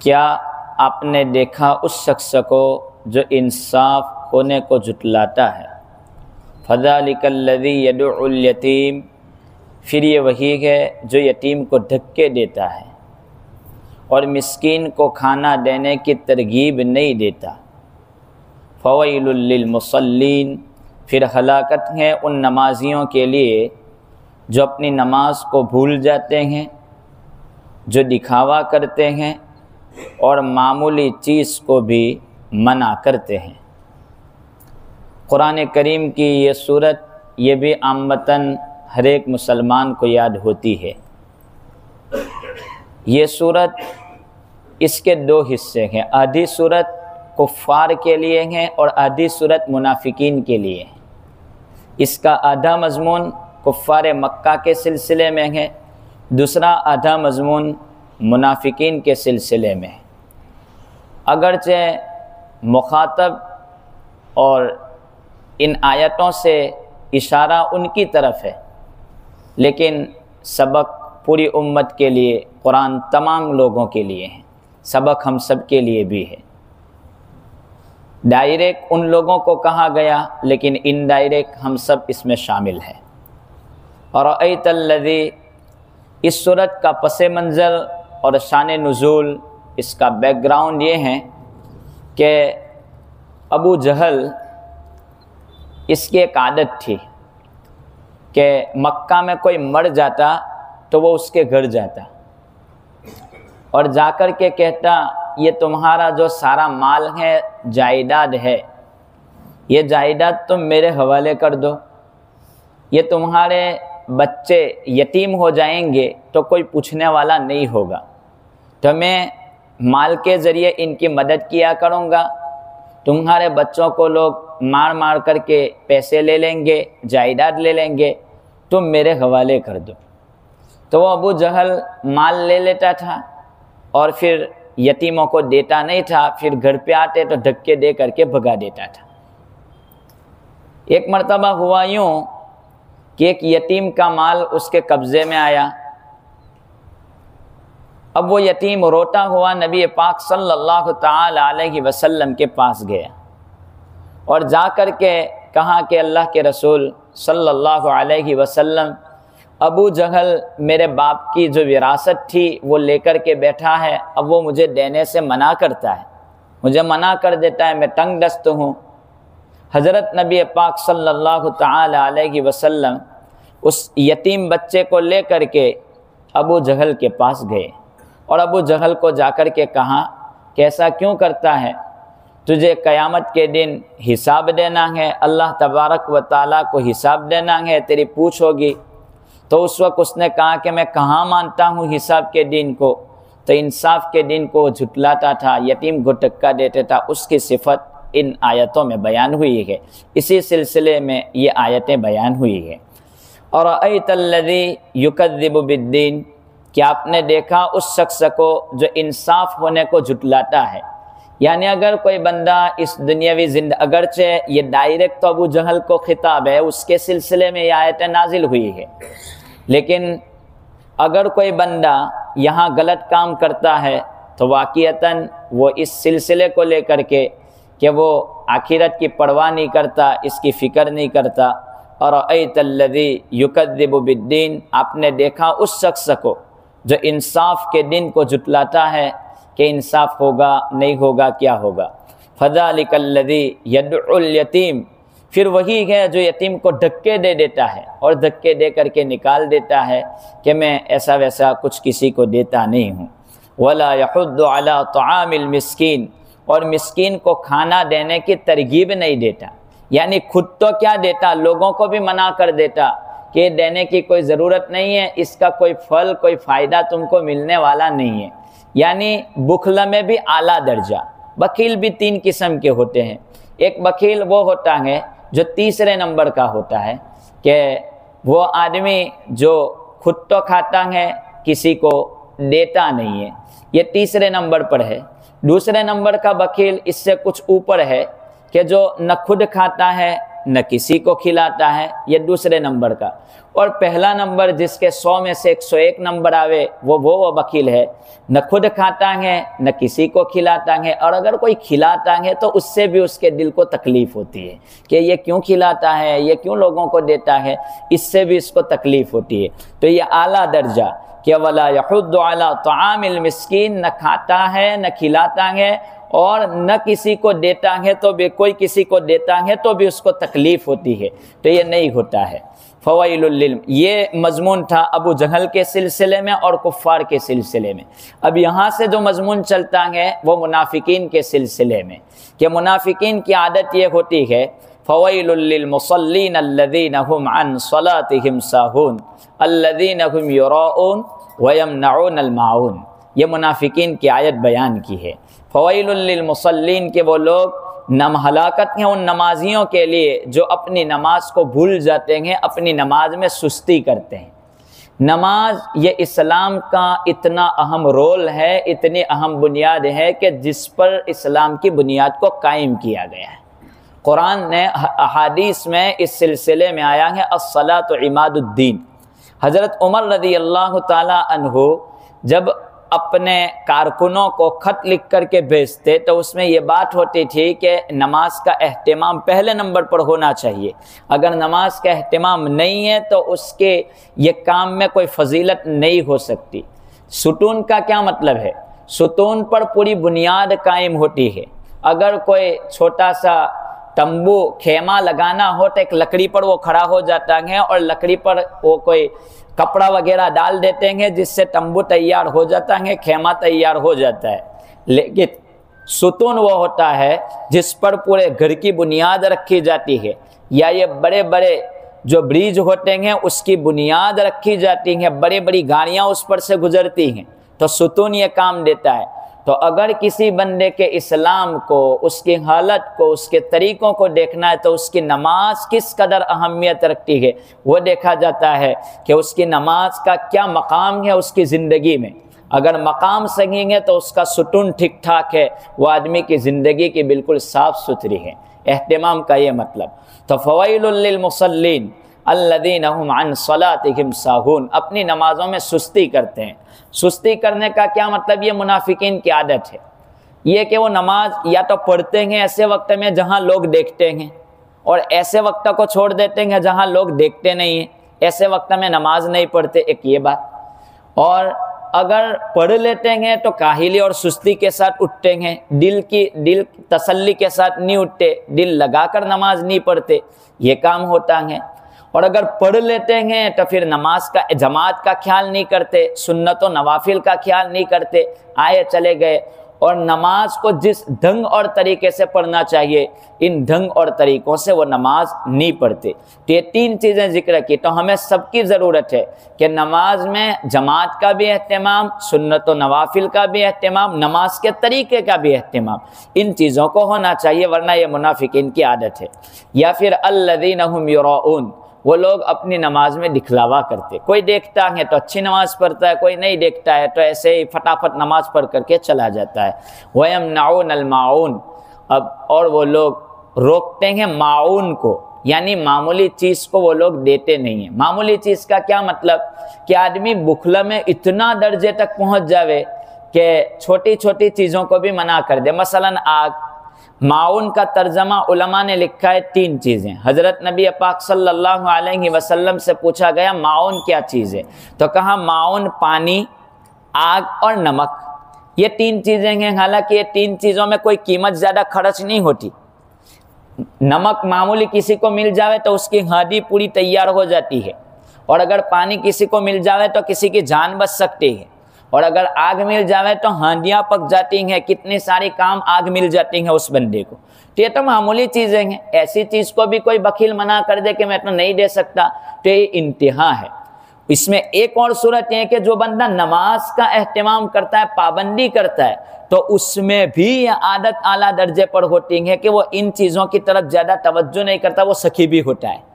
क्या आपने देखा उस शख्स को जो इंसाफ होने को जुटलाता है। फ़ज़ालिकल्लज़ी यदउल यतीम, फिर ये वही है जो यतीम को धक्के देता है और मिस्कीन को खाना देने की तरगीब नहीं देता। फ़वैलुल लिलमुसल्लीन, फिर हलाकत है उन नमाजियों के लिए जो अपनी नमाज को भूल जाते हैं, जो दिखावा करते हैं और मामूली चीज़ को भी मना करते हैं। कुरान करीम की ये सूरत ये भी आमतन हर एक मुसलमान को याद होती है। ये सूरत, इसके दो हिस्से हैं। आधी सूरत कुफ़ार के लिए है और आधी सूरत मुनाफिकीन के लिए है। इसका आधा मज़मून कुफ़ार मक्का के सिलसिले में है, दूसरा आधा मज़मून मुनाफिकीन के सिलसिले में है। अगरचे मुखातब और इन आयतों से इशारा उनकी तरफ है, लेकिन सबक पूरी उम्मत के लिए, कुरान तमाम लोगों के लिए है, सबक हम सब के लिए भी है। डायरेक्ट उन लोगों को कहा गया, लेकिन इनडायरेक्ट हम सब इसमें शामिल हैं। और अयतल्लज़ी, इस सूरत का पस मंज़र और शान नुज़ूल, इसका बैकग्राउंड ये है कि अबू जहल, इसकी एक आदत थी कि मक्का में कोई मर जाता तो वो उसके घर जाता और जाकर के कहता, ये तुम्हारा जो सारा माल है, जायदाद है, ये जायदाद तुम मेरे हवाले कर दो। ये तुम्हारे बच्चे यतीम हो जाएंगे तो कोई पूछने वाला नहीं होगा, तो मैं माल के ज़रिए इनकी मदद किया करूँगा। तुम्हारे बच्चों को लोग मार मार करके पैसे ले लेंगे, जायदाद ले लेंगे, तुम मेरे हवाले कर दो। तो वो अबू जहल माल ले लेता था और फिर यतीमों को देता नहीं था, फिर घर पे आते तो धक्के दे करके भगा देता था। एक मर्तबा हुआ यूँ कि एक यतीम का माल उसके कब्ज़े में आया। अब वो यतीम रोता हुआ नबी पाक सल्लल्लाहु ताला अलैहि वसल्लम के पास गया और जा कर के कहा कि अल्लाह के रसूल सल्लल्लाहु अलैहि वसल्लम, अबू जहल मेरे बाप की जो विरासत थी वो लेकर के बैठा है, अब वो मुझे देने से मना करता है, मुझे मना कर देता है, मैं तंग दस्त हूँ। हज़रत नबी पाक सल्लल्लाहु ताला अलैहि वसल्लम उस यतीम बच्चे को ले कर के अबू जहल के पास गए और अबू जहल को जाकर के कहा, कैसा क्यों करता है, तुझे क़यामत के दिन हिसाब देना है, अल्लाह तबारक व ताला को हिसाब देना है, तेरी पूछ होगी। तो उस वक्त उसने कहा कि मैं कहाँ मानता हूँ हिसाब के दिन को। तो इंसाफ के दिन को झुटलाता था, यतीम को धक्का देता था, उसकी सिफत इन आयतों में बयान हुई है। इसी सिलसिले में ये आयतें बयान हुई है। और अयतल्लज़ी युकज़्ज़िबु बिद्दीन, क्या आपने देखा उस शख्स को जो इंसाफ होने को झुटलाता है। यानी अगर कोई बंदा इस दुनियावी जिंदगी, अगरचे ये डायरेक्ट तो अबू जहल को खिताब है, उसके सिलसिले में ये आयत नाजिल हुई है, लेकिन अगर कोई बंदा यहाँ गलत काम करता है तो वाक़ियतन वो इस सिलसिले को लेकर के कि वो आखिरत की परवाह नहीं करता, इसकी फ़िक्र नहीं करता। और अयतल्लज़ी युकज़्ज़िबु बिद्दीन, आपने देखा उस शख्स को जो इंसाफ के दिन को जुटलाता है कि इंसाफ होगा नहीं होगा, क्या होगा। फ़ज़ालिकल्लज़ी यदउल यतीम, फिर वही है जो यतीम को धक्के दे देता है और धक्के दे करके निकाल देता है कि मैं ऐसा वैसा कुछ किसी को देता नहीं हूँ। वला यहुद्दु अला तआमिल मिस्कीन, और मिस्कीन को खाना देने की तरगीब नहीं देता, यानी खुद तो क्या देता, लोगों को भी मना कर देता कि देने की कोई ज़रूरत नहीं है, इसका कोई फल कोई फ़ायदा तुमको मिलने वाला नहीं है। यानी बुखला में भी आला दर्जा। बकील भी 3 किस्म के होते हैं। एक बकील वो होता है जो तीसरे नंबर का होता है कि वो आदमी जो खुद तो खाता है, किसी को देता नहीं है, ये तीसरे नंबर पर है। दूसरे नंबर का बकील इससे कुछ ऊपर है कि जो न खुद खाता है न किसी को खिलाता है, ये दूसरे नंबर का। और पहला नंबर जिसके 100 में से 101 नंबर आवे वो वकील है, न खुद खाता है न किसी को खिलाता है, और अगर कोई खिलाता है तो उससे भी उसके दिल को तकलीफ़ होती है कि ये क्यों खिलाता है, ये क्यों लोगों को देता है, इससे भी इसको तकलीफ़ होती है। तो ये आला दर्जा कि वला यहुद्दु अला तआमिल मिस्कीन, न खाता है न खिलाता है और न किसी को देता है, तो भी कोई किसी को देता है तो भी उसको तकलीफ़ होती है, तो ये नहीं होता है। फ़वाइलुल लिल, ये मजमून था अबू जहल के सिलसिले में और कुफ़ार के सिलसिले में। अब यहाँ से जो मजमून चलता है वो मुनाफिकीन के सिलसिले में, कि मुनाफिकीन की आदत ये होती है फ़वाइलुल लिल मुसल्लीन अल्लज़ीना हुम अन सलातिहिम साहून अल्लज़ीना हुम युराऊन व यमनऊनल माऊन। ये मुनाफिकीन की आयत बयान की है। फ़वाइलुल लिल मुसल्लीन के वो लोग हलाकत हैं उन नमाजियों के लिए जो अपनी नमाज को भूल जाते हैं, अपनी नमाज में सुस्ती करते हैं। नमाज ये इस्लाम का इतना अहम रोल है, इतनी अहम बुनियाद है कि जिस पर इस्लाम की बुनियाद को कायम किया गया है। कुरान ने अहादीस में इस सिलसिले में आया है अस्सलातु इमादुद्दीन। हज़रत उमर रज़ी अल्लाह ताला अन्हु जब अपने कारकुनों को ख़त लिख करके भेजते तो उसमें ये बात होती थी कि नमाज का एहतिमाम पहले नंबर पर होना चाहिए। अगर नमाज का एहतिमाम नहीं है तो उसके ये काम में कोई फजीलत नहीं हो सकती। सुतून का क्या मतलब है? सुतून पर पूरी बुनियाद कायम होती है। अगर कोई छोटा सा तंबू खेमा लगाना हो तो एक लकड़ी पर वो खड़ा हो जाता है और लकड़ी पर वो कोई कपड़ा वगैरह डाल देते हैं जिससे तंबू तैयार हो जाता है, खेमा तैयार हो जाता है। लेकिन सुतून वो होता है जिस पर पूरे घर की बुनियाद रखी जाती है, या ये बड़े बड़े जो ब्रिज होते हैं उसकी बुनियाद रखी जाती है, बड़ी बड़ी गाड़ियाँ उस पर से गुजरती हैं, तो सुतून ये काम देता है। तो अगर किसी बंदे के इस्लाम को, उसकी हालत को, उसके तरीक़ों को देखना है तो उसकी नमाज किस कदर अहमियत रखती है वो देखा जाता है कि उसकी नमाज का क्या मकाम है उसकी ज़िंदगी में। अगर मकाम सही है तो उसका सुतून ठीक ठाक है, वो आदमी की ज़िंदगी की बिल्कुल साफ़ सुथरी है। एहतिमाम का ये मतलब। तो फ़वाइलुल लिल मुसल्लीन अल्लज़ीना हुम अन सलातिहिम साहून, अपनी नमाज़ों में सुस्ती करते हैं। सुस्ती करने का क्या मतलब? ये मुनाफिकीन की आदत है, ये कि वो नमाज या तो पढ़ते हैं ऐसे वक्त में जहाँ लोग देखते हैं, और ऐसे वक्त को छोड़ देते हैं जहाँ लोग देखते नहीं हैं, ऐसे वक्त में नमाज नहीं पढ़ते, एक ये बात। और अगर पढ़ लेते हैं तो काहिली और सुस्ती के साथ उठते हैं, दिल तसल्ली के साथ नहीं उठते, दिल लगाकर नमाज नहीं पढ़ते, ये काम होता है। और अगर पढ़ लेते हैं तो फिर नमाज का जमात का ख्याल नहीं करते, सुन्नत और नवाफिल का ख्याल नहीं करते, आए चले गए। और नमाज को जिस ढंग और तरीके से पढ़ना चाहिए, इन ढंग और तरीक़ों से वो नमाज नहीं पढ़ते। तो ये 3 चीज़ें जिक्र की। तो हमें सबकी ज़रूरत है कि नमाज में जमात का भी एहतिमाम, सुन्नत व नवाफिल का भी एहतिमाम, नमाज के तरीक़े का भी एहतिमाम, इन चीज़ों को होना चाहिए, वरना ये मुनाफिकीन की आदत है। या फिर अल्लज़ीना हुम युराऊन, वो लोग अपनी नमाज में दिखलावा करते। कोई देखता है तो अच्छी नमाज पढ़ता है, कोई नहीं देखता है तो ऐसे ही फटाफट नमाज पढ़ करके चला जाता है। वयमनऊनल माऊन, अब और वो लोग रोकते हैं माऊन को, यानी मामूली चीज़ को वो लोग देते नहीं हैं। मामूली चीज़ का क्या मतलब? कि आदमी बुखला में इतना दर्जे तक पहुँच जावे कि छोटी छोटी चीज़ों को भी मना कर दे। मसलन आग। माउन का तर्जमा उलमा ने लिखा है 3 चीज़ें। हज़रत नबी पाक सल्लल्लाहु अलैहि वसल्लम से पूछा गया माउन क्या चीज़ है, तो कहा माउन पानी, आग और नमक, ये 3 चीज़ें हैं। हालांकि ये 3 चीज़ों में कोई कीमत ज़्यादा खर्च नहीं होती। नमक मामूली किसी को मिल जावे तो उसकी हादी पूरी तैयार हो जाती है, और अगर पानी किसी को मिल जावे तो किसी की जान बच सकती है, और अगर आग मिल जावे तो हांडियाँ पक जाती हैं, कितनी सारी काम आग मिल जाती हैं उस बंदे को। तो ये तो मामूली चीज़ें हैं। ऐसी चीज़ को भी कोई बखील मना कर दे कि मैं तो नहीं दे सकता, तो ये इंतहा है। इसमें एक और सूरत है कि जो बंदा नमाज का एहतमाम करता है, पाबंदी करता है, तो उसमें भी यह आदत आला दर्जे पर होती है कि वो इन चीज़ों की तरफ ज़्यादा तवज्जो नहीं करता, वो सखी भी होता है।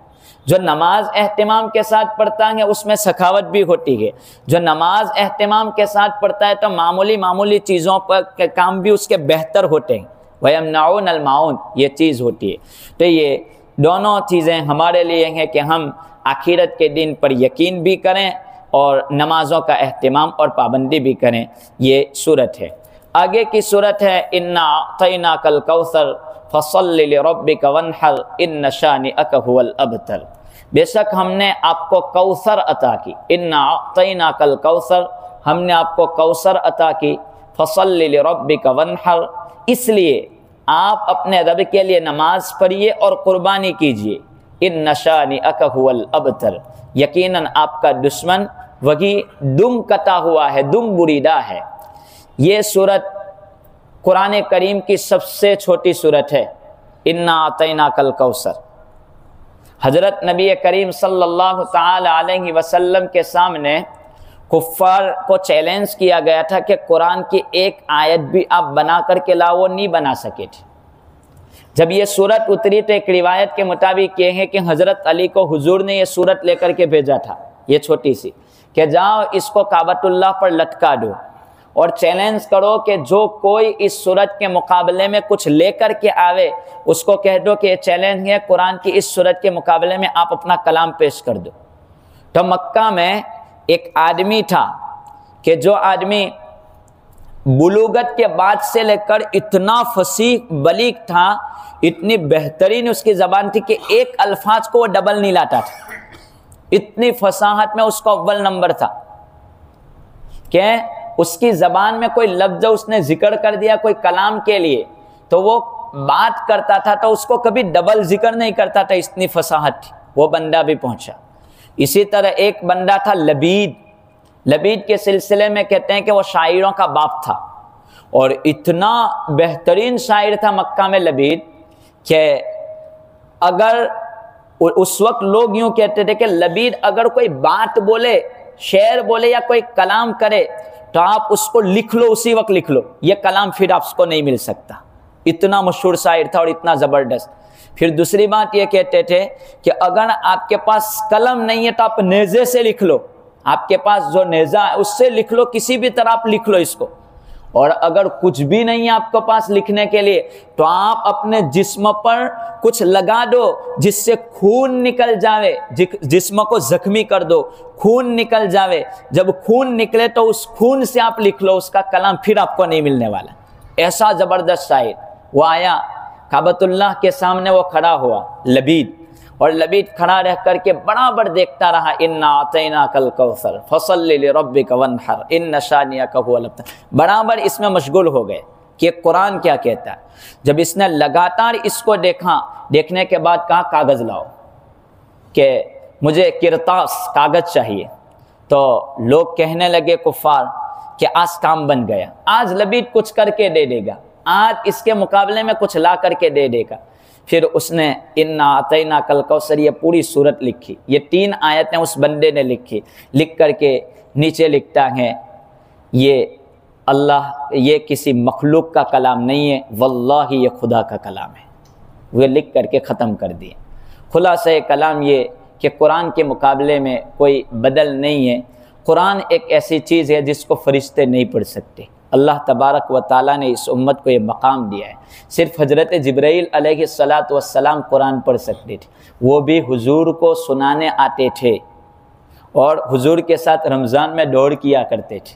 जो नमाज एहतमाम के साथ पढ़ता है उसमें सखावत भी होती है। जो नमाज एहतमाम के साथ पढ़ता है तो मामूली मामूली चीज़ों पर के काम भी उसके बेहतर होते हैं। वयमनाउन अलमाउन, ये चीज़ होती है। तो ये दोनों चीज़ें हमारे लिए हैं कि हम आखिरत के दिन पर यकीन भी करें और नमाज़ों का एहतमाम और पाबंदी भी करें। ये सूरत है। आगे की सूरत है इन्ना अतैनाकल कौसर फसल्लि लिरब्बिका वन्हर इन्न शानिअका हुवल अबतर। बेशक हमने आपको कौसर अता की। इन्ना अतैनाकल कौसर, हमने आपको कौसर अता की। फसल्लि लिरब्बिका वन्हर, इसलिए आप अपने रब के लिए नमाज पढ़िए और कुर्बानी कीजिए। इन्न शानिअका हुवल अबतर, यकीनन आपका दुश्मन वही दुम कता हुआ है, दुम बुरीदा है। ये सूरत कुरान करीम की सबसे छोटी सूरत है। इन्ना अतैनाकल कौसर। हजरत नबी करीम सल्लल्लाहु ताला अलैहि वसल्लम के सामने कुफ्फार को चैलेंज किया गया था कि कुरान की एक आयत भी आप बना करके लाओ, वो नहीं बना सके थे। जब ये सूरत उतरी तो एक रिवायत के मुताबिक ये है कि हजरत अली को हुजूर ने ये सूरत लेकर के भेजा था, ये छोटी सी, कि जाओ इसको काबतुल्लाह पर लटका दो और चैलेंज करो कि जो कोई इस सूरत के मुकाबले में कुछ लेकर के आवे उसको कह दो कि ये चैलेंज है, कुरान की इस सूरत के मुकाबले में आप अपना कलाम पेश कर दो। तो मक्का में एक आदमी था कि जो आदमी बुलूगत के बाद से लेकर इतना फसीह बलीग था, इतनी बेहतरीन उसकी ज़बान थी कि एक अल्फाज को वो डबल नहीं लाता था। इतनी फसाहत में उसका अव्वल नंबर था कि उसकी ज़बान में कोई लफ्ज़ उसने जिक्र कर दिया कोई कलाम के लिए तो वो बात करता था तो उसको कभी डबल जिक्र नहीं करता था, इतनी फसाहत थी। वो बंदा भी पहुंचा। इसी तरह एक बंदा था लबीद। लबीद के सिलसिले में कहते हैं कि वो शायरों का बाप था और इतना बेहतरीन शायर था मक्का में लबीद कि अगर उस वक्त लोग यूं कहते थे कि लबीद अगर कोई बात बोले, शेर बोले या कोई कलाम करे तो आप उसको लिख लो, उसी वक्त लिख लो, ये कलाम फिर आपको नहीं मिल सकता। इतना मशहूर शायर था और इतना ज़बरदस्त। फिर दूसरी बात ये कहते थे कि अगर आपके पास कलम नहीं है तो आप नेज़े से लिख लो, आपके पास जो नेज़ा है उससे लिख लो, किसी भी तरह आप लिख लो इसको। और अगर कुछ भी नहीं है आपके पास लिखने के लिए तो आप अपने जिस्म पर कुछ लगा दो जिससे खून निकल जावे, जिस्म को जख्मी कर दो, खून निकल जावे। जब खून निकले तो उस खून से आप लिख लो, उसका कलाम फिर आपको नहीं मिलने वाला। ऐसा ज़बरदस्त शायर। वो आया काबतुल्लाह के सामने, वो खड़ा हुआ लबीद, और लबीद खड़ा रह करके बराबर देखता रहा। इन्ना अतैनाकल कौसर फसल्लि लिरब्बिका वन्हर इन्न शानिअका हुवल अबतर। बराबर इसमें मशगूल हो गए कि कुरान क्या कहता है। जब इसने लगातार इसको देखा, देखने के बाद कहा कागज़ लाओ कि मुझे किरतास कागज़ चाहिए। तो लोग कहने लगे कुफ्फार कि आज काम बन गया, आज लबीद कुछ करके दे देगा, आज इसके मुकाबले में कुछ ला करके दे देगा। फिर उसने इन्ना अतैनाकल कौसर ये पूरी सूरत लिखी। ये 3 आयतें उस बंदे ने लिखी। लिख करके नीचे लिखता है ये अल्लाह, ये किसी मखलूक का कलाम नहीं है, वल्लाही ये खुदा का कलाम है। वे लिख करके ख़त्म कर दिए। खुलासा कलाम ये कि कुरान के मुकाबले में कोई बदल नहीं है। कुरान एक ऐसी चीज़ है जिसको फरिश्ते नहीं पढ़ सकते। अल्लाह तबारक व ताला ने इस उम्मत को ये मकाम दिया है। सिर्फ हज़रत जिब्राईल अलैहिस्सलातु वस्सलाम कुरान पढ़ सकते थे, वो भी हुजूर को सुनाने आते थे और हुजूर के साथ रमज़ान में दौड़ किया करते थे,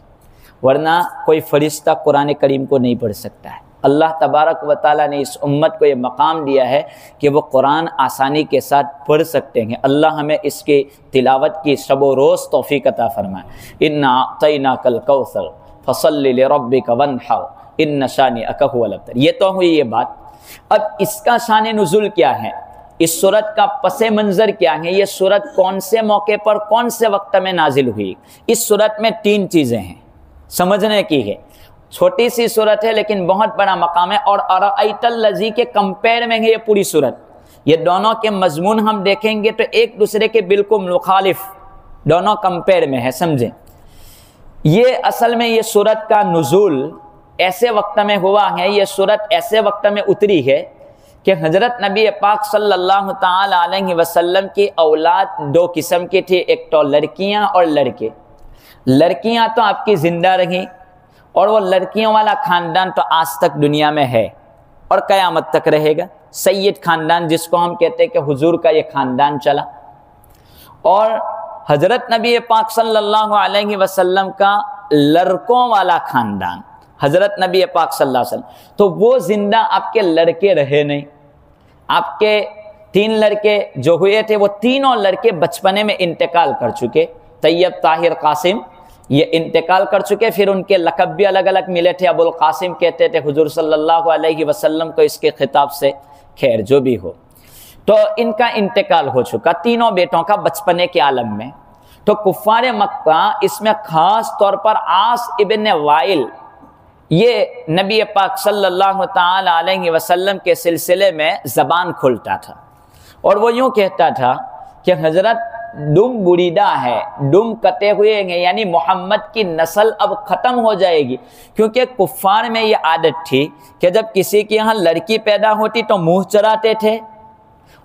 वरना कोई फरिश्ता कुरान करीम को नहीं पढ़ सकता है। अल्लाह तबारक व ताला ने इस उम्मत को ये मकाम दिया है कि वो कुरान आसानी के साथ पढ़ सकते हैं। अल्लाह हमें इसकी तिलावत की शब रोज़ तौफीक अता फरमाए। इन्ना अतैनाकल कौसर फसल्लि लिरब्बिका वन्हर इन्न शानिअका हुवल अबतर। ये तो हुई ये बात। अब इसका शान नुज़ुल क्या है, इस सूरत का पसे मंज़र क्या है, ये सूरत कौन से मौके पर कौन से वक्त में नाजिल हुई। इस सूरत में 3 चीज़ें हैं, समझने की है। छोटी सी सूरत है लेकिन बहुत बड़ा मकाम है। और अरअयतल लज़ी के कंपेयर में है ये पूरी सूरत। ये दोनों के मजमून हम देखेंगे तो एक दूसरे के बिल्कुल मुखालिफ दोनों कंपेयर में है, समझें। ये असल में ये सूरत का नुज़ूल ऐसे वक्त में हुआ है, ये सूरत ऐसे वक्त में उतरी है कि हज़रत नबी पाक सल्लल्लाहु ताला अलैहि वसल्लम की औलाद दो किस्म की थी, एक तो लड़कियां और लड़के। लड़कियां तो आपकी ज़िंदा रहीं और वो लड़कियों वाला ख़ानदान तो आज तक दुनिया में है और क़यामत तक रहेगा। सैयद ख़ानदान जिसको हम कहते हैं कि हुजूर का ये ख़ानदान चला। और हज़रत नबी पाक सल्लल्लाहु अलैहि वसल्लम का लड़कों वाला ख़ानदान, हज़रत नबी पाक सल्लल्लाहु अलैहि वसल्लम, तो वो ज़िंदा आपके लड़के रहे नहीं। आपके 3 लड़के जो हुए थे वो तीनों लड़के बचपने में इंतकाल कर चुके। तैयब, ताहिर, कासिम ये इंतकाल कर चुके। फिर उनके लक़ब भी अलग अलग मिले थे। अबुल कासिम कहते थे हुजूर सल्लल्लाहु अलैहि वसल्लम को इसके खिताब से, खैर जो भी हो। तो इनका इंतकाल हो चुका, तीनों बेटों का बचपने के आलम में। तो कुफ़ार मक्का इसमें ख़ास तौर पर आस इब्न वाइल ये नबी पाक सल्लल्लाहु ताला अलैहि वसल्लम के सिलसिले में ज़बान खोलता था और वो यूँ कहता था कि हज़रत दुम बुरीदा है, दुम कटे हुए हैं, यानी मोहम्मद की नस्ल अब ख़त्म हो जाएगी। क्योंकि कुफ़ार में ये आदत थी कि जब किसी के यहाँ लड़की पैदा होती तो मुँह चढ़ाते थे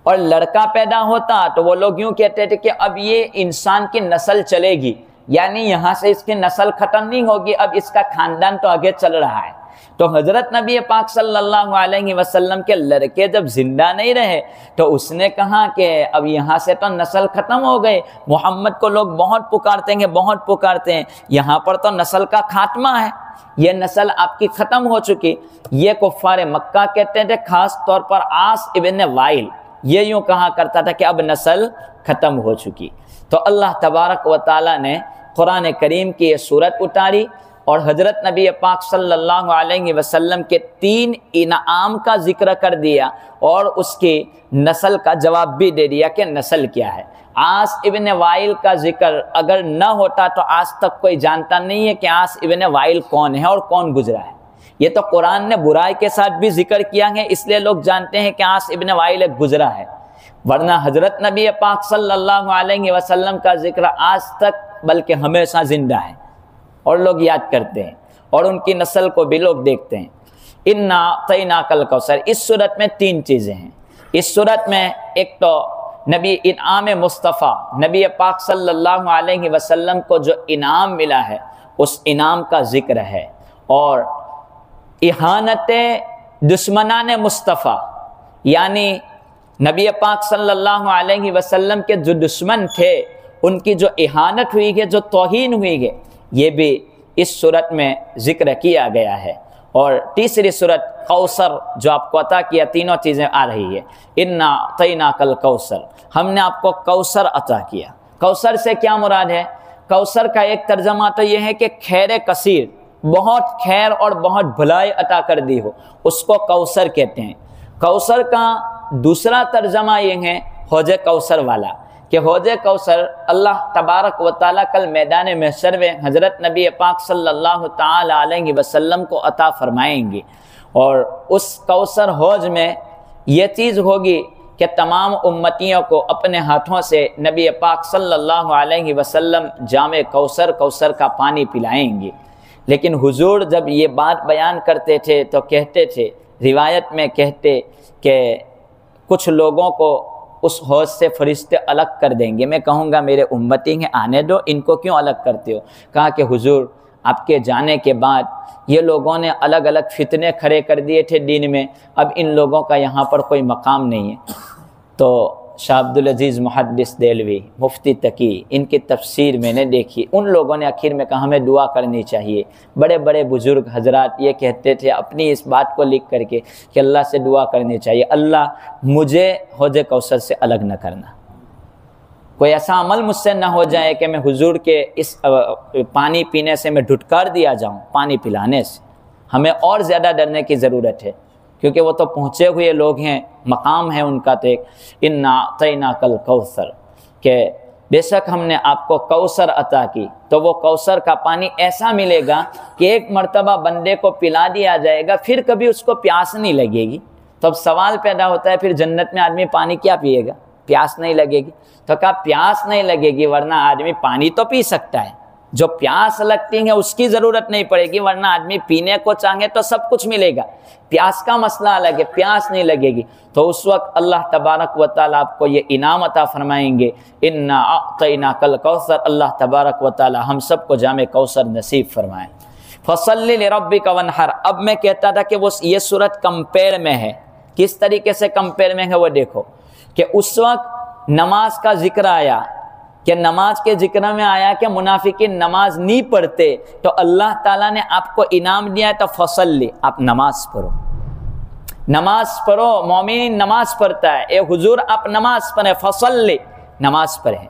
और लड़का पैदा होता तो वो लोग यूँ कहते थे कि अब ये इंसान की नस्ल चलेगी, यानी यहाँ से इसकी नस्ल ख़त्म नहीं होगी, अब इसका ख़ानदान तो आगे चल रहा है। तो हज़रत नबी पाक सल्लल्लाहु अलैहि वसल्लम के लड़के जब जिंदा नहीं रहे तो उसने कहा कि अब यहाँ से तो नस्ल ख़त्म हो गई, मोहम्मद को लोग बहुत पुकारते हैं, बहुत पुकारते हैं, यहाँ पर तो नस्ल का खात्मा है, ये नस्ल आपकी ख़त्म हो चुकी। ये कुफ़ार मक्का कहते थे, ख़ास तौर पर आस इब्न वाइल ये यूँ कहा करता था कि अब नस्ल ख़त्म हो चुकी। तो अल्लाह तबारक व ताला ने कुरान करीम की ये सूरत उतारी और हज़रत नबी पाक सल्लल्लाहु अलैहि वसल्लम के 3 इनाम का जिक्र कर दिया और उसकी नस्ल का जवाब भी दे दिया कि नस्ल क्या है। आस इब्न वाइल का जिक्र अगर न होता तो आज तक कोई जानता नहीं है कि आस इब्न वाइल कौन है और कौन गुजरा है। ये तो कुरान ने बुराई के साथ भी जिक्र किया है, इसलिए लोग जानते हैं कि आस इब्न वाइल एक गुजरा है, वरना हज़रत नबी पाक सल्लल्लाहु अलैहि वसल्लम का जिक्र आज तक बल्कि हमेशा ज़िंदा है और लोग याद करते हैं और उनकी नस्ल को भी लोग देखते हैं। इन्ना तैनाकल कौसर, इस सूरत में 3 चीज़ें हैं। इस सूरत में एक तो नबी इनाम मुस्तफ़ा, नबी पाक सल्लल्लाहु अलैहि वसल्लम को जो इनाम मिला है उस इनाम का जिक्र है, और इहानत दुश्मनान मुस्तफ़ा, यानी नबी पाक सल्लल्लाहु अलैहि वसल्लम के जो दुश्मन थे उनकी जो इहानत हुई है, जो तौहीन हुई है, ये भी इस सूरत में ज़िक्र किया गया है। और तीसरी सूरत कौसर जो आपको अता किया, तीनों चीज़ें आ रही है। इन्ना तैनाकल कौसर, हमने आपको कौसर अता किया। कौसर से क्या मुराद है? कौसर का एक तर्जमा तो यह है कि खैर कसीर, बहुत खैर और बहुत भलाई अता कर दी हो, उसको कौसर कहते हैं। कौसर का दूसरा तर्जमा ये है हौज कौसर वाला, कि हौज कौसर अल्लाह तबारक व ताला कल मैदान महशर में हज़रत नबी पाक सल्लल्लाहु ताला अलैहि वसल्लम को अता फरमाएंगे। और उस कौसर हौज में ये चीज़ होगी कि तमाम उम्मतियों को अपने हाथों से नबी पाक सल्लल्लाहु अलैहि वसल्लम जामे कौसर, कौसर का पानी पिलाएंगे। लेकिन हुजूर जब ये बात बयान करते थे तो कहते थे, रिवायत में कहते कि कुछ लोगों को उस हौज से फरिश्ते अलग कर देंगे। मैं कहूँगा मेरे उम्मती हैं, आने दो, इनको क्यों अलग करते हो? कहा कि हुजूर आपके जाने के बाद ये लोगों ने अलग अलग फितने खड़े कर दिए थे दीन में, अब इन लोगों का यहाँ पर कोई मकाम नहीं है। तो शाह अब्दुल अजीज़ मुहद्दिस देलवी, मुफ्ती तकी, इनकी तफसीर मैंने देखी। उन लोगों ने आखिर में कहा हमें दुआ करनी चाहिए। बड़े बड़े बुज़ुर्ग हजरात ये कहते थे अपनी इस बात को लिख करके कि अल्लाह से दुआ करनी चाहिए, अल्लाह मुझे हौज कौसर से अलग न करना, कोई ऐसा अमल मुझसे ना हो जाए कि मैं हुजूर के इस पानी पीने से मैं ढुटकार दिया जाऊँ, पानी पिलाने से। हमें और ज़्यादा डरने की ज़रूरत है, क्योंकि वो तो पहुँचे हुए लोग हैं, मकाम है उनका। तो एक इन्ना तैनाकल कौसर, के बेशक हमने आपको कौसर अता की, तो वो कौसर का पानी ऐसा मिलेगा कि एक मर्तबा बंदे को पिला दिया जाएगा, फिर कभी उसको प्यास नहीं लगेगी। तो अब सवाल पैदा होता है, फिर जन्नत में आदमी पानी क्या पिएगा? प्यास नहीं लगेगी। तो कहा प्यास नहीं लगेगी वरना आदमी पानी तो पी सकता है, जो प्यास लगती है उसकी ज़रूरत नहीं पड़ेगी, वरना आदमी पीने को चाहे तो सब कुछ मिलेगा। प्यास का मसला अलग है, प्यास नहीं लगेगी। तो उस वक्त अल्लाह तबारक व तआला आपको ये इनाम अता फरमाएंगे, इन्ना अअतैना कल कौसर। अल्लाह तबारक व तआला हम सबको जामे कौसर नसीब फरमाए। फसल्लि लिरब्बिका वन्हर। अब मैं कहता था कि वो ये सूरत कंपेयर में है, किस तरीके से कंपेयर में है वो देखो कि उस वक्त नमाज का जिक्र आया कि नमाज के जिक्र में आया कि मुनाफिकीन नमाज नहीं पढ़ते, तो अल्लाह ताला ने आपको इनाम दिया है तो फसल्ली, आप नमाज पढ़ो, नमाज पढ़ो। मोमिन नमाज पढ़ता है, ए हुजूर आप नमाज पढ़े, फसल्ली नमाज पढ़े।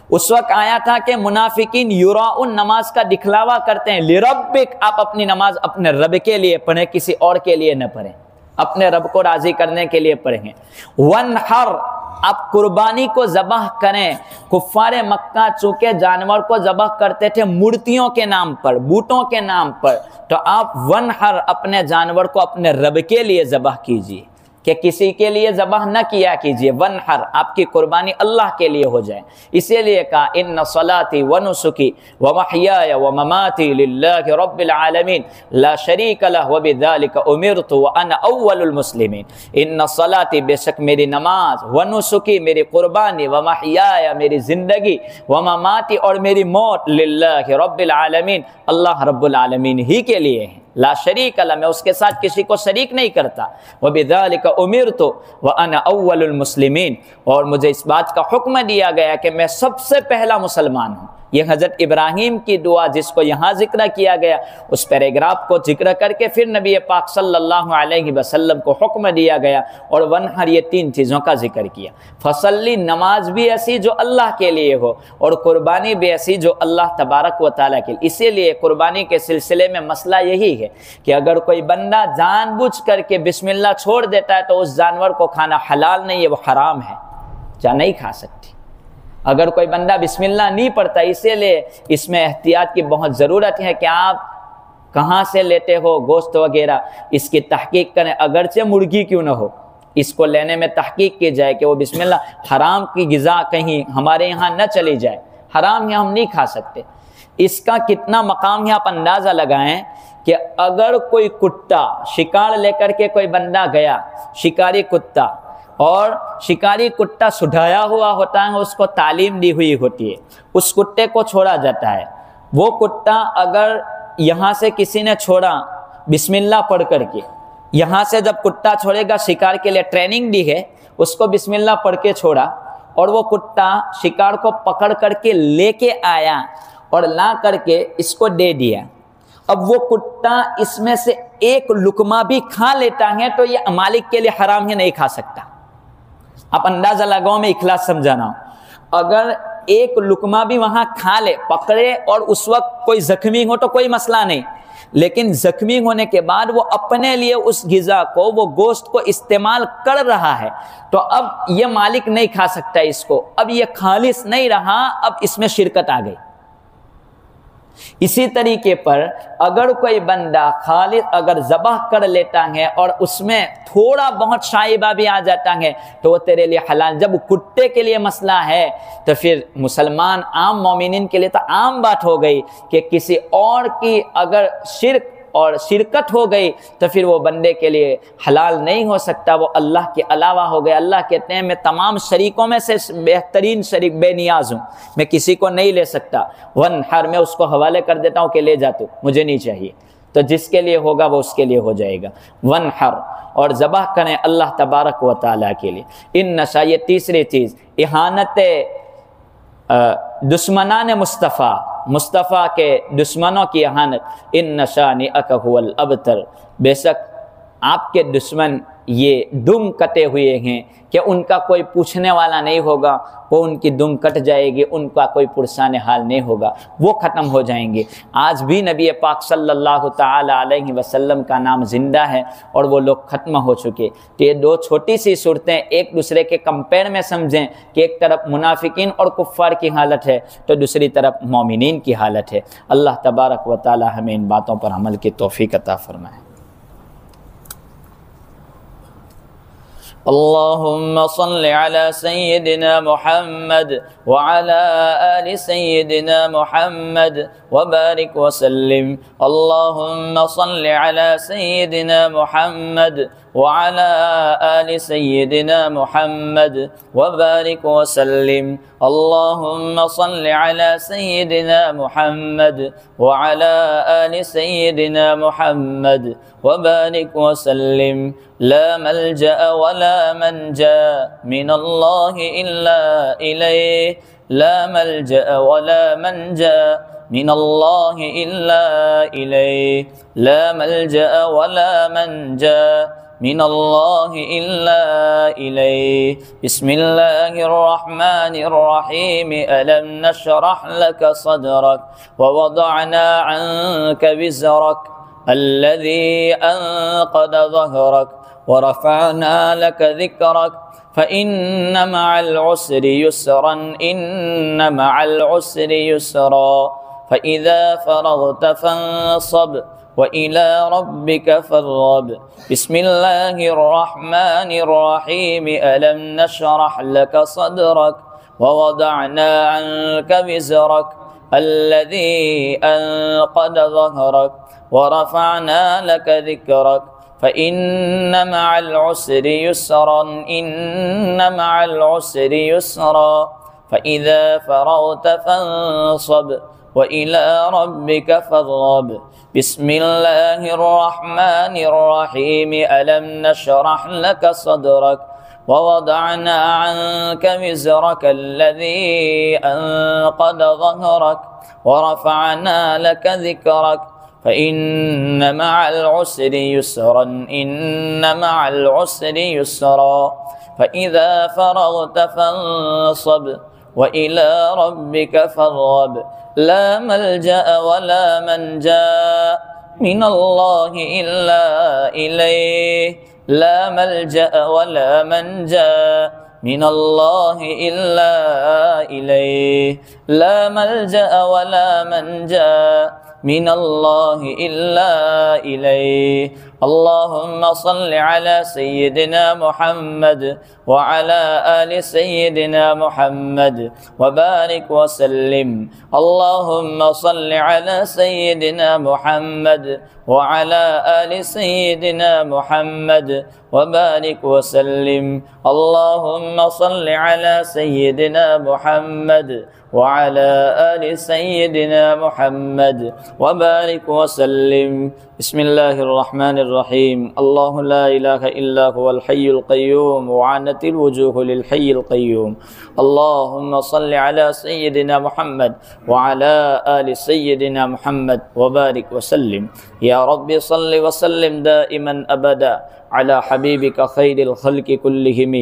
उस वक्त आया था कि मुनाफिकीन युराउन नमाज का दिखलावा करते हैं, लिरब्बिक आप अपनी नमाज अपने रब के लिए पढ़ें, किसी और के लिए न पढ़ें, अपने रब को राजी करने के लिए पढ़ें। वनहर आप कुर्बानी को ज़बह करें। कुफ्फारे मक्का चूंकि जानवर को ज़बह करते थे मूर्तियों के नाम पर, बूटों के नाम पर, तो आप वनहर अपने जानवर को अपने रब के लिए ज़बह कीजिए, कि किसी के लिए ज़बह न किया कीजिए। वनहर आपकी कुर्बानी अल्लाह के लिए हो जाए। इसीलिए कहा इन्ना सलाती व नुसुकी व महयाया व ममाती लिल्लाहि रब्बिल आलमीन ला शरीक लहु व बिज़ालिका उमिरतु व अना अव्वलुल मुस्लिमीन। इन्ना सलाती बेशक मेरी नमाज, व नुसुकी मेरी कुर्बानी, व महयाया मेरी ज़िंदगी, व ममाती और मेरी मौत, लिल्लाहि रब्बिल आलमीन अल्लाह रब्बुल आलमीन ही के लिए है। ला शरीक ला, मैं उसके साथ किसी को शरीक नहीं करता। व बिज़ालिका उमिरतु व अना अव्वलुल मुस्लिमीन, और मुझे इस बात का हुक्म दिया गया कि मैं सबसे पहला मुसलमान हूँ। ये हज़रत इब्राहीम की दुआ जिसको यहाँ जिक्र किया गया, उस पैराग्राफ को जिक्र करके फिर नबी पाक सल्लल्लाहु अलैहि वसल्लम को हुक्म दिया गया, और वनहर ये तीन चीज़ों का जिक्र किया। फसल्ली नमाज भी ऐसी जो अल्लाह के लिए हो, और कुर्बानी भी ऐसी जो अल्लाह तबारक व तआला के लिए। इसीलिए कुर्बानी के सिलसिले में मसला यही है कि अगर कोई बंदा जानबूझ करके बिस्मिल्लाह छोड़ देता है तो उस जानवर को खाना हलाल नहीं है, वो हराम है, जा नहीं खा सकती। अगर कोई बंदा बिस्मिल्लाह नहीं पढ़ता, इसीलिए इसमें एहतियात की बहुत ज़रूरत है कि आप कहाँ से लेते हो गोश्त वगैरह, इसकी तहकीक करें। अगरचे मुर्गी क्यों ना हो, इसको लेने में तहकीक की जाए कि वो बिस्मिल्लाह, हराम की ग़िज़ा कहीं हमारे यहाँ न चली जाए, हराम है, हम नहीं खा सकते। इसका कितना मकाम है आप अंदाज़ा लगाएं कि अगर कोई कुत्ता शिकार लेकर के कोई बंदा गया, शिकारी कुत्ता, और शिकारी कुत्ता सुधाया हुआ होता है, उसको तालीम दी हुई होती है, उस कुत्ते को छोड़ा जाता है। वो कुत्ता अगर यहाँ से किसी ने छोड़ा बिस्मिल्लाह पढ़ करके, यहाँ से जब कुत्ता छोड़ेगा, शिकार के लिए ट्रेनिंग दी है, उसको बिस्मिल्लाह पढ़ के छोड़ा, और वो कुत्ता शिकार को पकड़ करके लेके आया और ला करके इसको दे दिया। अब वो कुत्ता इसमें से एक लुकमा भी खा लेता है तो ये मालिक के लिए हराम है, नहीं खा सकता। आप अंदाजा लगाओ, मैं इखलास समझाना हूं। अगर एक लुकमा भी वहां खा ले, पकड़े, और उस वक्त कोई जख्मी हो तो कोई मसला नहीं, लेकिन जख्मी होने के बाद वो अपने लिए उस ग़िज़ा को, वो गोश्त को इस्तेमाल कर रहा है, तो अब ये मालिक नहीं खा सकता इसको। अब ये खालिस नहीं रहा, अब इसमें शिरकत आ गई। इसी तरीके पर अगर कोई बंदा खालिस अगर ज़बह कर लेता है और उसमें थोड़ा बहुत शाइबा भी आ जाता है तो वो तेरे लिए हलाल। जब कुत्ते के लिए मसला है तो फिर मुसलमान आम मोमिनीन के लिए तो आम बात हो गई कि किसी और की अगर शिरक और शिरकत हो गई तो फिर वो बंदे के लिए हलाल नहीं हो सकता, वो अल्लाह के अलावा हो गया। अल्लाह कहते हैं मैं तमाम शरीकों में से बेहतरीन शरीक बेनियाज हूँ, मैं किसी को नहीं ले सकता। वनहर मैं उसको हवाले कर देता हूँ कि ले जा तू, मुझे नहीं चाहिए। तो जिसके लिए होगा वो उसके लिए हो जाएगा। वनहर और ज़बह करें अल्लाह तबारक व तआला के लिए। इन नशा, ये तीसरी चीज़, इहानत दुश्मनान मुस्तफ़ा के दुश्मनों की इहानत। इन नशानी अकहुल अबतर, बेशक आपके दुश्मन ये दुम कटे हुए हैं कि उनका कोई पूछने वाला नहीं होगा, वो उनकी दुम कट जाएगी, उनका कोई पुरसाने हाल नहीं होगा, वो ख़त्म हो जाएंगे। आज भी नबी पाक सल्लल्लाहु ताला अलैहि वसल्लम का नाम ज़िंदा है और वो लोग ख़त्म हो चुके। तो ये दो छोटी सी सूरतें एक दूसरे के कंपेयर में समझें कि एक तरफ मुनाफिकीन और कुफ़ार की हालत है तो दूसरी तरफ मोमिनीन की हालत है। अल्लाह तबारक व तआला हमें इन बातों पर अमल की तौफीक अता फरमाए। अल्लाहुम्म सल्लि अला सय्यिदिना मुहम्मद व अला आलि सय्यिदिना मुहम्मद व बारिक व सल्लिम। अल्लाहुम्म सल्लि अला सय्यिदिना मुहम्मद व अला आलि सय्यिदिना मुहम्मद व बारिक व सल्लिम। अल्लाहुम्म सल्लि अला सय्यिदिना मुहम्मद व अला आलि सय्यिदिना मुहम्मद व बारिक व सल्लिम। ला मल्जा व ला मंजा मिनल्लाहि इल्ला इलैहि, ला मल्जा व ला मंजा मिनल्लाहि इल्ला इलैहि, ला मल्जा व ला मंजा मिनल्लाहि इल्ला इलैहि। बिस्मिल्लाहिर रहमानिर रहीम। अलम नशरह लक सदरक व वदअना अन्क विज़रक अल्लज़ी अन्क़द ज़हरक व रफ़अना लक ज़िक्रक फ़इन्न मअल उसरि युस्रन इन्न मअल उसरि युस्रा फ़इज़ा फ़रग़त फ़ंसब व इला रब्बिक फ़र्ग़ब। बिस्मिल्लाहिर रहमानिर रहीम। अलम नशरह लक सदरक व वदअना अन्क विज़रक अल्लज़ी अन्क़द ज़हरक व रफ़अना लक ज़िक्रक फ़इन्न मअल उसरि युस्रन इन्न मअल उसरि युस्रा फ़इज़ा फ़रग़त फ़ंसब व इला रब्बिक फ़र्ग़ब। बिस्मिल्लाहिर रहमानिर रहीम। अलम नशरह लक सदरक व वदअना अन्क विज़रक अल्लज़ी अन्क़द ज़हरक व रफ़अना लक ज़िक्रक फ़इन्न मअल उसरि युस्रन इन्न मअल उसरि युस्रा फ़इज़ा फ़रग़त फ़ंसब व इला रब्बिक फ़र्ग़ब। ला मल्जा व ला मंजा मिनल्लाहि इल्ला इलैहि, ला मल्जा व ला मंजा मिनल्लाहि इल्ला इलैहि, ला मल्जा व ला मंजा मिनल्लाहि इल्ला इलैहि। अल्लाहुम्मा सल्लि अला सय्यिदिना मुहम्मद व अला आलि सय्यिदिना मुहम्मद व बारिक व सल्लिम। अल्लाहुम्मा सल्लि अला सय्यिदिना मुहम्मद व अला आलि सय्यिदिना मुहम्मद व बारिक व सल्लिम। अल्लाहुम्मा सल्लि अला सय्यिदिना मुहम्मद व अला आलि सय्यिदिना मुहम्मद व बारिक व सल्लिम। बिस्मिल्लाहिर रहमानिर रहीम। अल्लाहु ला इलाहा इल्ला हुवल हय्युल क़य्यूम व आनतिल वुजूहु लिल हय्यिल क़य्यूम। अल्लाहुम्मा सल्लि अला सय्यिदिना मुहम्मद व अला आलि सय्यिदिना मुहम्मद व बारिक व सल्लिम। या रब्बि सल्लि व सल्लिम दाइमन अबदा अला हबीबिका खैरिल खल्क़ि कुल्लिहिम।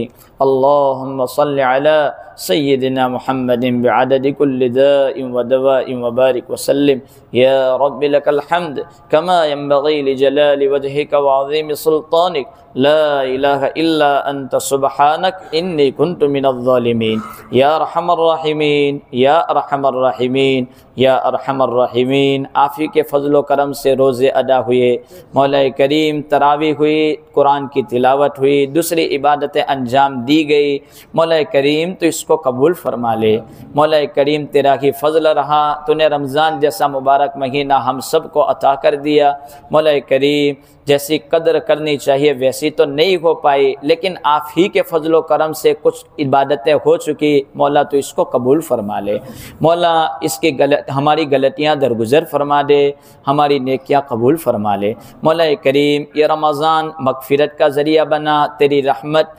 अल्लाहुम्मा सल्लि अला सय्यिदिना मुहम्मदिन बिअददि कुल्लि दाइन व दवाइन व बारिक व सल्लिम। या रब्बि लकल हम्द कमा यंबग़ी लिजलालि वजहिका व अज़ीमि सुल्तानिक। ला इलाहा इल्ला अंत सुब्हानक इन्नी कुन्तु मिनज़ ज़ालिमीन। या अरहमर राहिमीन, या अरहमर राहिमीन, या अरहमर राहिमीन। आप ही के फजलो करम से रोज़े अदा हुए, मौला करीम तरावी हुई, कुरान की तिलावत हुई, दूसरी इबादतें अंजाम दी गई। मौला करीम तो इसको कबूल फरमा ले। मौला करीम तेरा ही फ़ज़ल रहा, तूने रमज़ान जैसा मुबारक महीना हम सब को अता कर दिया। मौला करीम जैसी कदर करनी चाहिए वैसी तो नहीं हो पाई, लेकिन आप ही के फजलो करम से कुछ इबादतें हो चुकी। मौला तो इसको कबूल फरमा ले। मौला इसकी हमारी गलतियाँ दरगुज़र फरमा दे, हमारी नेकियां कबूल फरमा ले। मौला करीम ये रमज़ान मग़फ़िरत का ज़रिया बना, तेरी रहमत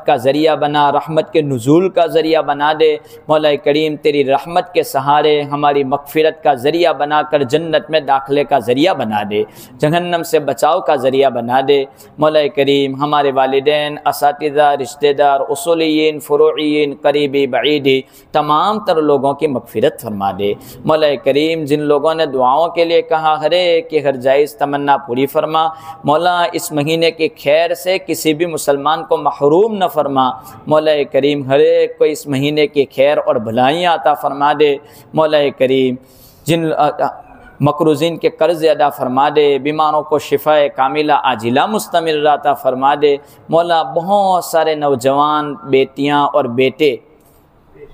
का ज़रिया बना, रहमत के नुज़ूल का ज़रिया बना दे। मौला करीम तेरी रहमत के सहारे हमारी मग़फ़िरत का ज़रिया बनाकर जन्नत में दाखिले का ज़रिया बना दे, जहन्नम से बचाव का ज़रिया बना दे। मौला करीम हमारे वालिदैन, असातिज़ा, रिश्तेदार, उसूलियीन, फ़ुरूइयीन, करीबी बईदी तमाम तर लोगों की मग़फ़िरत फरमा दे। मौला करीम जिन लोगों ने दुआओं के लिए कहा, हर एक की हर जायज़ तमन्ना पूरी फरमा। मौला इस महीने की खैर से किसी भी मुसलमान को महरूम न फरमा। मौला करीम हर एक को इस महीने की खैर और भलाइयाँ अता फरमा दे। मौला करीम मकरूज़ीन के कर्ज़ अदा फरमा दे, बीमारों को शिफा कामिला आजिला मुस्तमिर अता फरमा दे। मौला बहुत सारे नौजवान बेटियां और बेटे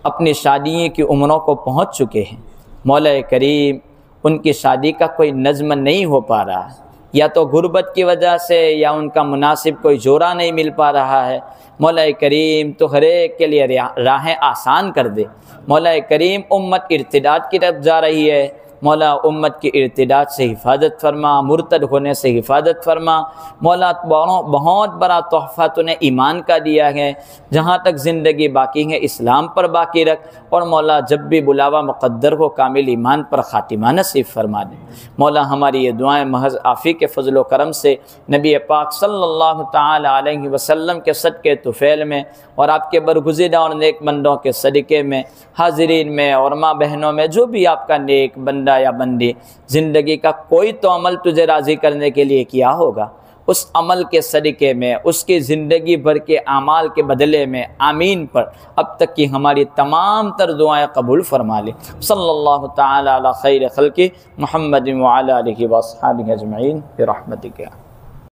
अपनी शादी की उम्रों को पहुंच चुके हैं। मौला करीम उनकी शादी का कोई नज़्म नहीं हो पा रहा है, या तो गुर्बत की वजह से या उनका मुनासिब कोई जोड़ा नहीं मिल पा रहा है। मौला करीम तो हर एक के लिए राहें आसान कर दे। मौला करीम उम्मत इर्तिदाद की तरफ जा रही है, मौला उम्मत की इर्तिदाद से हिफाजत फरमा, मुर्तद होने से हिफाजत फरमा। मौला बहुत बड़ा तोहफ़ा तूने ईमान का दिया है, जहाँ तक ज़िंदगी बाकी है इस्लाम पर बाकी रख। और मौला जब भी बुलावा मुक़द्दर हो कामिल ईमान पर ख़ातिमा नसीब फरमा दे। मौला हमारी ये दुआएं महज़ आफ़ी के फ़ज़ल व करम से नबी पाक सल्लल्लाहु ताला अलैहि वसल्लम के सदक़े तुफ़ैल में और आपके बरगुज़िदा और नेक बंदों के सदक़े में, हाज़रीन में और माँ बहनों में जो भी आपका नेक बंदा या बंदी ज़िंदगी का कोई तो अमल तुझे राज़ी करने के लिए किया होगा, उस अमल के सदक़े में उसकी ज़िंदगी भर के आमाल के बदले में आमीन पर अब तक की हमारी तमाम तर दुआएं कबूल फरमा ले। सल्लल्लाहु ताला अला खैर खल्क़ि मुहम्मद व अला आलिहि व अस्हाबिहि अजमईन बिरहमतिक।